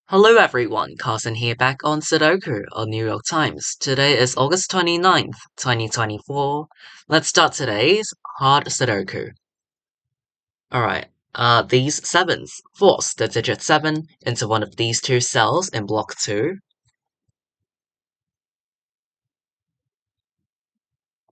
Hello everyone, Carson here back on Sudoku on New York Times. Today is August 29th, 2024. Let's start today's hard Sudoku. Alright, these sevens. Force the digit 7 into one of these two cells in block 2.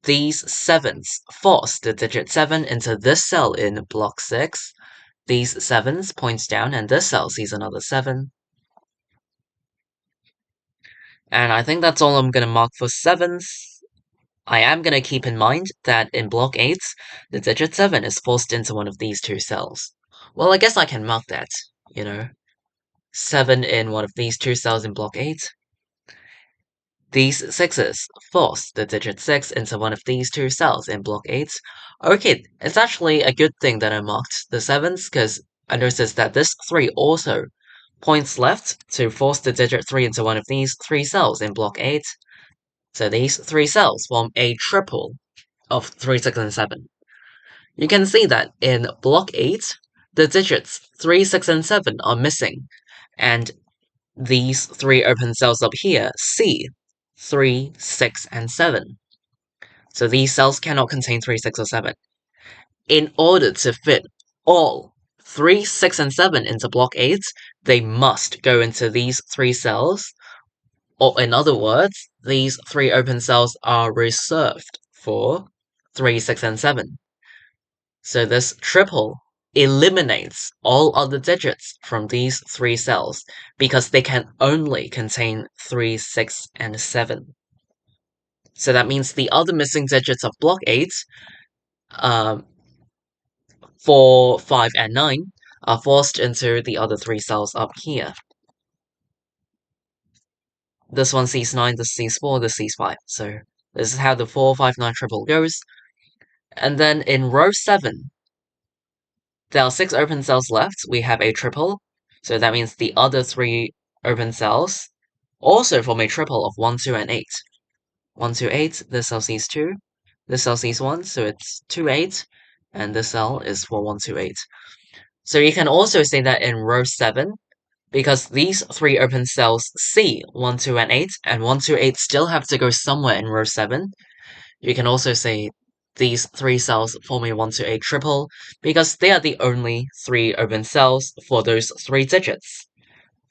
These sevens. Force the digit 7 into this cell in block 6. These sevens points down and this cell sees another 7. And I think that's all I'm gonna mark for sevens. I am gonna keep in mind that in block 8, the digit 7 is forced into one of these two cells. Well, I guess I can mark that, you know. 7 in one of these two cells in block 8. These sixes force the digit 6 into one of these two cells in block 8. Okay, it's actually a good thing that I marked the 7s, because I noticed that this 3 also points left to force the digit 3 into one of these 3 cells in block 8. So these 3 cells form a triple of 3, 6, and 7. You can see that in block 8, the digits 3, 6, and 7 are missing, and these 3 open cells up here see 3, 6, and 7. So these cells cannot contain 3, 6, or 7. In order to fit all 3, 6, and 7 into block 8, they must go into these 3 cells, or in other words, these 3 open cells are reserved for 3, 6, and 7. So this triple eliminates all other digits from these 3 cells because they can only contain 3, 6, and 7. So that means the other missing digits of block 8, um, 4, 5, and 9, are forced into the other 3 cells up here. This one sees 9, this sees 4, this sees 5. So this is how the 4, 5, 9 triple goes. And then in row 7, there are 6 open cells left. We have a triple, so that means the other 3 open cells also form a triple of 1, 2, and 8. 1, 2, 8, this cell sees 2, this cell sees 1, so it's 2, 8, and this cell is for 1, 2, 8. So you can also say that in row 7, because these 3 open cells see 1, 2, and 8, and 1, 2, 8 still have to go somewhere in row 7, you can also say these 3 cells form a 1, 2, 8 triple, because they are the only 3 open cells for those 3 digits.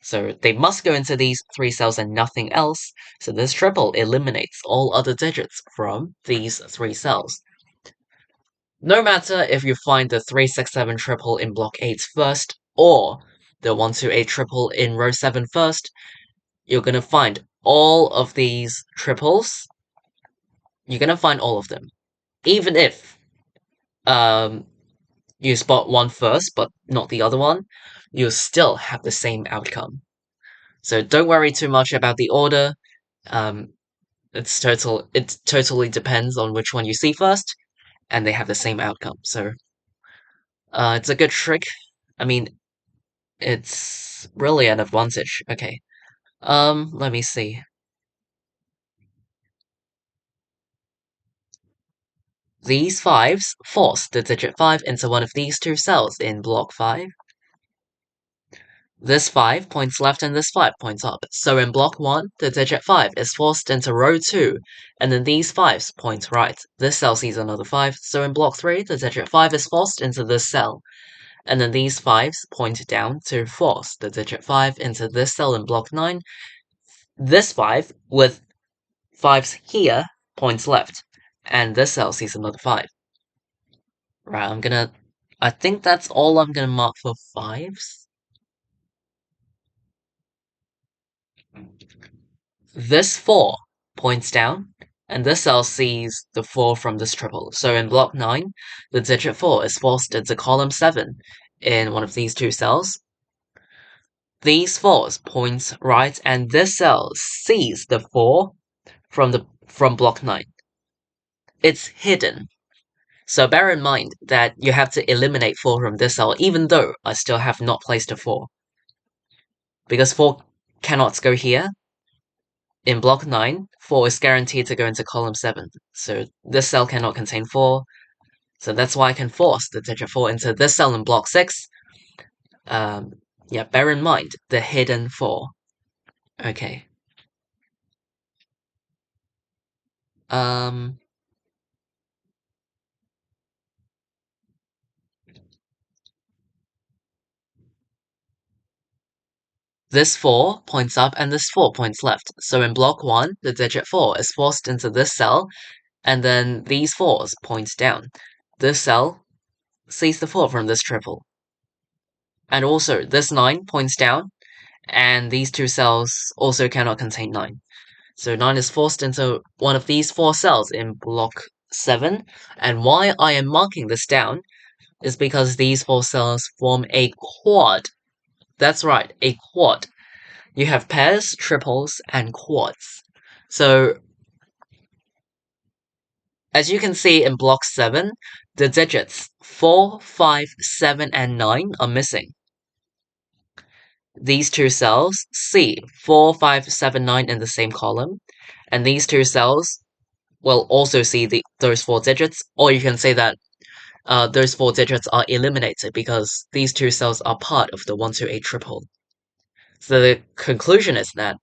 So they must go into these 3 cells and nothing else, so this triple eliminates all other digits from these 3 cells. No matter if you find the 3, 6, 7 triple in block 8 first, or the 1, 2, 8 triple in row 7 first, you're gonna find all of these triples. You're gonna find all of them. Even if you spot one first, but not the other one, you'll still have the same outcome. So don't worry too much about the order. It totally depends on which one you see first, and they have the same outcome. So, it's a good trick. I mean, it's really an advantage. Okay. Let me see. These 5s force the digit 5 into one of these two cells in block 5. This 5 points left and this 5 points up. So in block 1, the digit 5 is forced into row 2, and then these 5s point right. This cell sees another 5, so in block 3, the digit 5 is forced into this cell. And then these 5s point down to force the digit 5 into this cell in block 9. This 5, with 5s here, points left, and this cell sees another 5. Right, I think that's all I'm gonna mark for 5s. This 4 points down, and this cell sees the 4 from this triple. So in block 9, the digit 4 is forced into column 7 in one of these two cells. These 4s point right, and this cell sees the 4 from block 9. It's hidden. So bear in mind that you have to eliminate 4 from this cell, even though I still have not placed a 4. Because 4 cannot go here, in block 9, 4 is guaranteed to go into column 7, so this cell cannot contain 4, so that's why I can force the digit 4 into this cell in block 6. Yeah, bear in mind the hidden 4. Okay. Um, this 4 points up and this 4 points left. So in block 1, the digit 4 is forced into this cell, and then these 4s point down. This cell sees the 4 from this triple. And also, this 9 points down, and these two cells also cannot contain 9. So 9 is forced into one of these 4 cells in block 7, and why I am marking this down is because these 4 cells form a quad. That's right, a quad. You have pairs, triples, and quads. So, as you can see in block 7, the digits 4, 5, 7, and 9 are missing. These two cells see 4, 5, 7, 9 in the same column, and these two cells will also see those 4 digits, or you can say that those 4 digits are eliminated because these two cells are part of the 1, 2, 8 triple. So the conclusion is that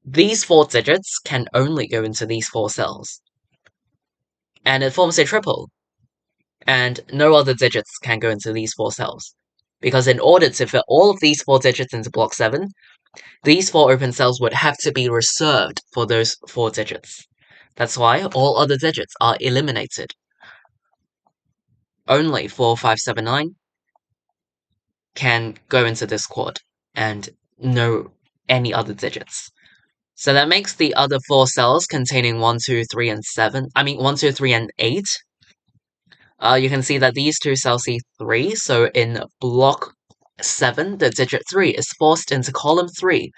these 4 digits can only go into these 4 cells, and it forms a triple, and no other digits can go into these 4 cells. Because in order to fit all of these 4 digits into block 7, these 4 open cells would have to be reserved for those 4 digits. That's why all other digits are eliminated. Only 4, 5, 7, 9 can go into this quad, and no any other digits. So that makes the other 4 cells containing 1, 2, 3, and 7. I mean 1, 2, 3, and 8. You can see that these two cells see 3, so in block 7, the digit 3 is forced into column 3.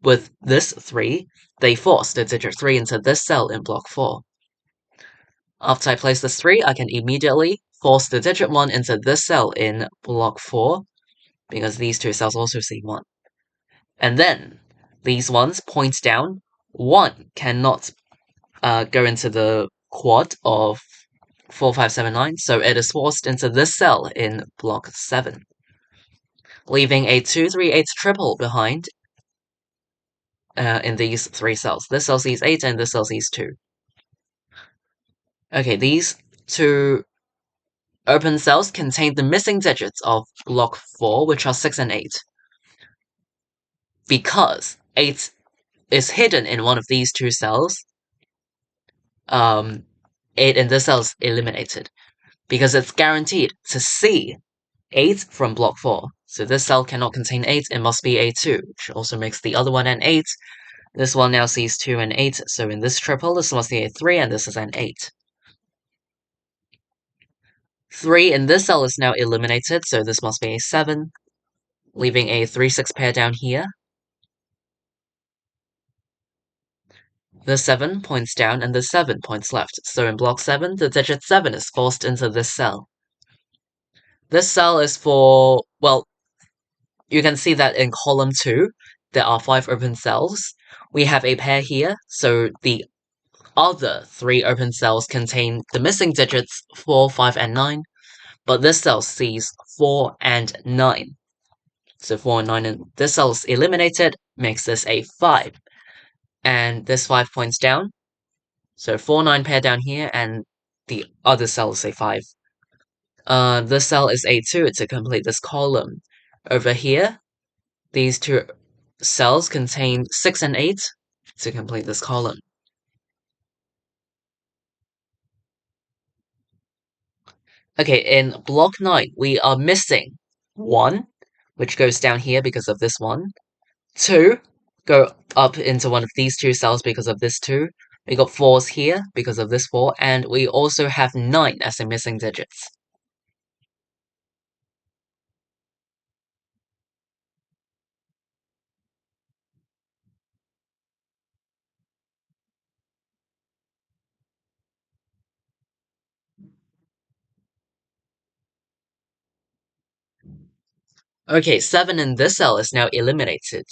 With this 3, they force the digit 3 into this cell in block 4. After I place this 3, I can immediately force the digit 1 into this cell in block 4, because these two cells also see 1. And then, these ones point down, 1 cannot go into the quad of 4, 5, 7, 9, so it is forced into this cell in block 7, leaving a 2, 3, 8 triple behind in these 3 cells. This cell sees 8 and this cell sees 2. Okay, these 2 open cells contain the missing digits of block 4, which are 6 and 8. Because 8 is hidden in one of these 2 cells, 8 in this cell is eliminated. Because it's guaranteed to see 8 from block 4. So this cell cannot contain 8, it must be A2, which also makes the other one an 8. This one now sees 2 and 8, so in this triple, this must be a 3, and this is an 8. 3 in this cell is now eliminated, so this must be a 7, leaving a 3, 6 pair down here. The 7 points down, and the 7 points left, so in block 7, the digit 7 is forced into this cell. This cell is for, well, you can see that in column 2, there are 5 open cells. We have a pair here, so the other 3 open cells contain the missing digits 4, 5, and 9, but this cell sees 4 and 9. So 4 and 9, and this cell is eliminated, makes this a 5. And this 5 points down, so 4, 9 pair down here, and the other cell is a 5. This cell is A2 to complete this column. Over here, these 2 cells contain 6 and 8 to complete this column. Okay, in block 9, we are missing 1, which goes down here because of this 1. 2 go up into one of these 2 cells because of this 2. We got 4s here because of this 4, and we also have 9 as a missing digits. Okay, 7 in this cell is now eliminated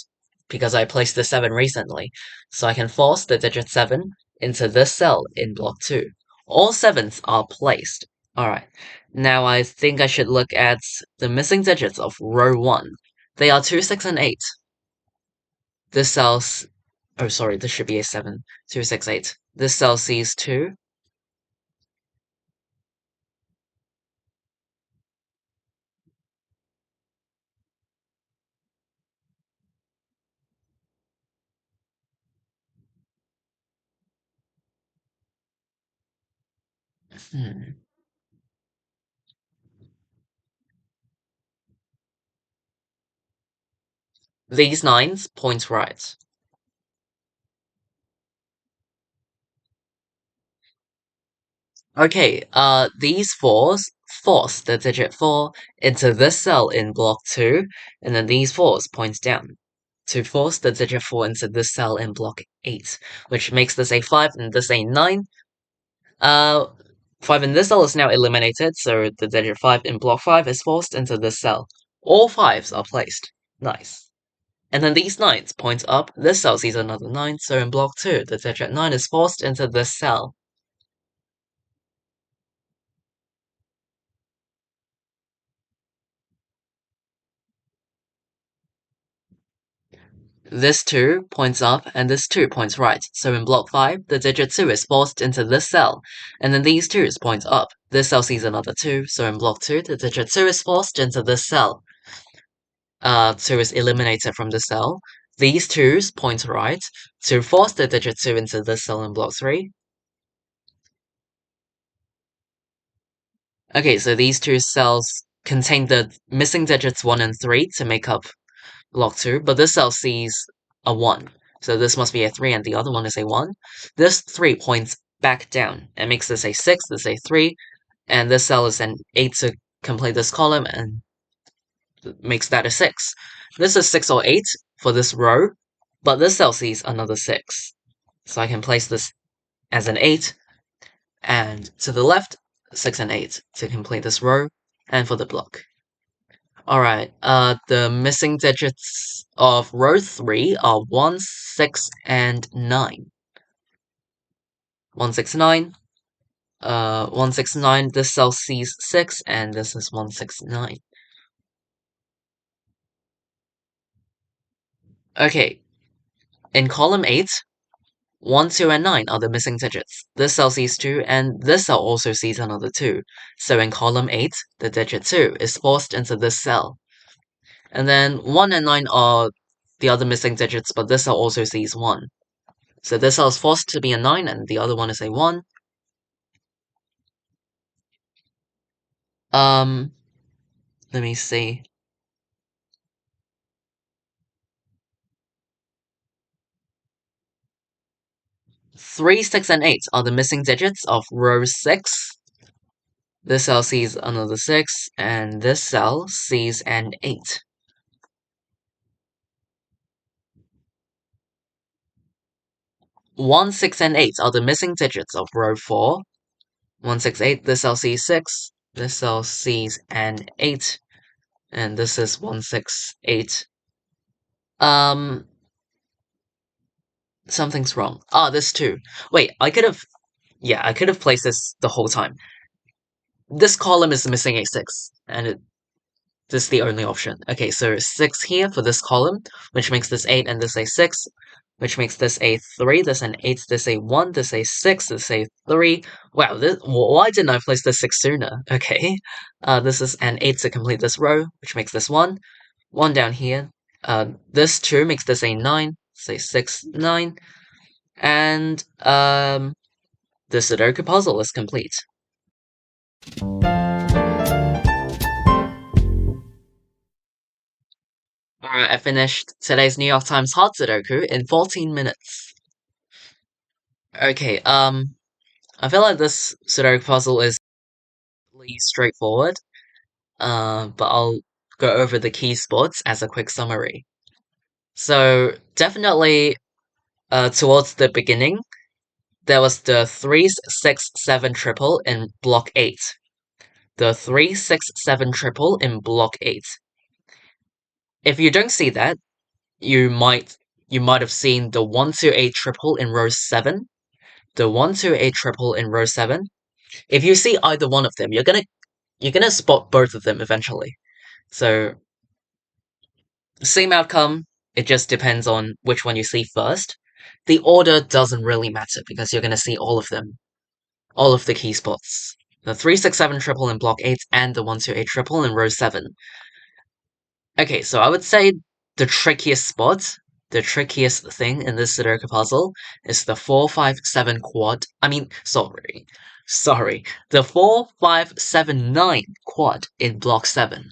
because I placed the 7 recently, so I can force the digit 7 into this cell in block 2. All 7s are placed. Alright, now I think I should look at the missing digits of row 1. They are 2, 6, and 8. This cell, oh sorry, this should be a 7. 2, 6, 8. This cell sees 2. Hmm. These 9s point right. Okay, these 4s force the digit 4 into this cell in block 2, and then these 4s point down to force the digit 4 into this cell in block 8, which makes this a 5 and this a 9. Uh, 5 in this cell is now eliminated, so the digit 5 in block 5 is forced into this cell. All 5s are placed. Nice. And then these 9s point up, this cell sees another 9, so in block 2, the digit 9 is forced into this cell. This 2 points up, and this 2 points right, so in block 5, the digit 2 is forced into this cell, and then these 2's point up. This cell sees another 2, so in block 2, the digit 2 is forced into this cell. 2 is eliminated from the cell. These 2's point right to force the digit 2 into this cell in block 3. Okay, so these two cells contain the missing digits 1 and 3 to make up block 2, but this cell sees a 1. So this must be a 3 and the other one is a 1. This 3 points back down and makes this a 6, this a 3, and this cell is an 8 to complete this column and makes that a 6. This is 6 or 8 for this row, but this cell sees another 6. So I can place this as an 8, and to the left, 6 and 8 to complete this row, and for the block. Alright, the missing digits of row 3 are 1, 6, and 9. 169, 169, this cell sees 6, and this is 169. Okay, in column 8, 1, 2, and 9 are the missing digits. This cell sees 2, and this cell also sees another 2. So in column 8, the digit 2 is forced into this cell. And then 1 and 9 are the other missing digits, but this cell also sees 1. So this cell is forced to be a 9, and the other one is a 1. Um, let me see. Three, 6, and 8 are the missing digits of row 6. This cell sees another 6, and this cell sees an 8. 1, 6, and 8 are the missing digits of row 4. 1, 6, 8, this cell sees 6, this cell sees an 8, and this is 1, 6, 8. Um, something's wrong. Ah, this too. Wait, I could have... Yeah, I could have placed this the whole time. This column is missing a 6, and this is the only option. Okay, so 6 here for this column, which makes this 8 and this a 6, which makes this a 3, this an 8, this a 1, this a 6, this a 3. Wow, why didn't I place this 6 sooner? Okay, this is an 8 to complete this row, which makes this 1. 1 down here. This 2 makes this a 9, say 6, 9. And, the Sudoku puzzle is complete. Alright, I finished today's New York Times hard Sudoku in 14 minutes. Okay, I feel like this Sudoku puzzle is really straightforward, but I'll go over the key spots as a quick summary. So, definitely, towards the beginning, there was the 3, 6, 7 triple in block 8. The 3, 6, 7 triple in block 8. If you don't see that, you might have seen the 1, 2, 8 triple in row 7, the 1, 2, 8 triple in row 7. If you see either one of them, you're gonna spot both of them eventually. So Same outcome, it just depends on which one you see first. The order doesn't really matter because you're gonna see all of them, all of the key spots. The 367 triple in block 8 and the 128 triple in row 7. Okay, so I would say the trickiest spot, the trickiest thing in this Sudoku puzzle is the 457 quad. Sorry. The 4579 quad in block 7.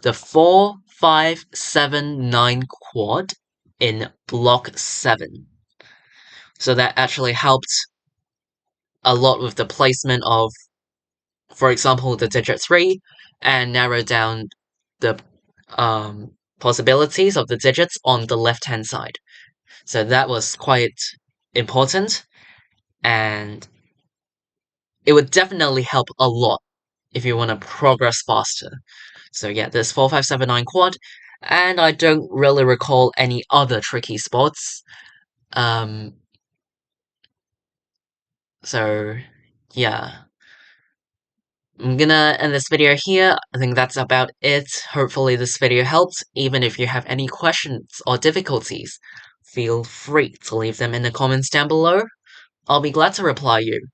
The 4579 quad in block 7. So that actually helped a lot with the placement of, for example, the digit 3 and narrow down the possibilities of the digits on the left-hand side. So that was quite important, and it would definitely help a lot if you want to progress faster. So yeah, there's 4579 quad, and I don't really recall any other tricky spots. Um, so yeah. I'm gonna end this video here. I think that's about it. Hopefully this video helped. Even if you have any questions or difficulties, feel free to leave them in the comments down below. I'll be glad to reply you.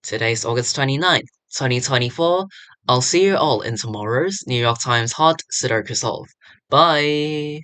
Today's August 29th, 2024. I'll see you all in tomorrow's New York Times Hot Sudoku Solve. Bye!